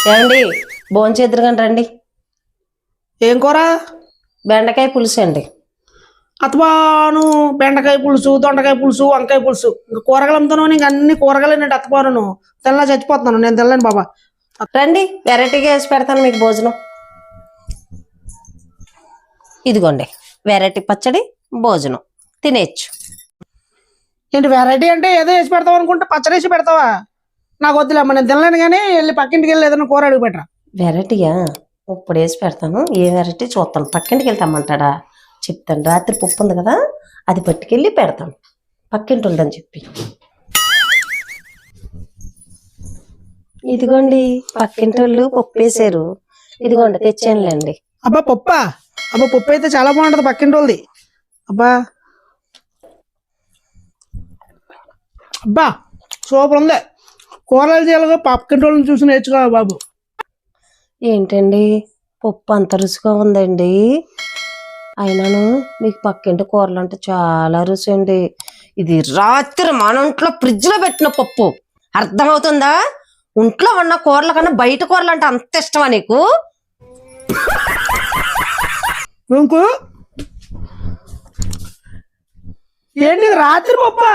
ఏమండి భోంచేద్దరుగాని రండి. ఏం కూర? బెండకాయ పులుసు అండి. అత్తబాను బెండకాయ పులుసు, దొండకాయ పులుసు, వంకాయ పులుసు, ఇంకా కూరగాయలు అమ్ముతున్నావు. ఇంక అన్ని కూరగాయలు అత్తబాను తెల్లా చచ్చిపోతున్నాను. నేను తెల్లని బాబా. రండి, వెరైటీగా వేసి పెడతాను మీకు భోజనం. ఇదిగోండి వెరైటీ పచ్చడి, భోజనం తినేయచ్చు. ఏంటి వెరైటీ అంటే ఏదో వేసి పెడతావు అనుకుంటే పచ్చడేసి పెడతావా? నాకు వద్దులేమ్మ, నేను తినలేను. కానీ వెళ్ళి పక్కింటికి వెళ్ళి ఏదైనా కూర అడుగు పెట్టరా. వెరైటీయా? ఇప్పుడు వేసి పెడతాను. ఏ వెరైటీ చూస్తాను. పక్కింటికి వెళ్తామంటాడా? చెప్తాను. రాత్రి పప్పు ఉంది కదా, అది పట్టుకెళ్ళి పెడతాను పక్కింటి ఉందని చెప్పి. ఇదిగోండి పక్కింటి వాళ్ళు పప్పు వేసారు. ఇదిగోండి తెచ్చానులేండి. అబ్బా పప్పా? అబ్బా పప్పు అయితే చాలా బాగుంటది పక్కింటి వాళ్ళది. అబ్బా అబ్బా సూపర్ ఉంది. కూరలు చేయాలిగా పక్కింటి వాళ్ళని చూసి నేర్చుకోవాలి బాబు. ఏంటండి పప్పు అంత రుచిగా ఉందండి. అయినాను మీకు పక్కింటి కూరలు అంటే చాలా రుచి అండి. ఇది రాత్రి మన ఇంట్లో ఫ్రిడ్జ్ లో పెట్టిన పప్పు. అర్థమవుతుందా? ఇంట్లో ఉన్న కూరల కన్నా బయట కూరలు అంటే అంత ఇష్టమా నీకు? ఇంకో ఏంటి రాత్రి పప్పా?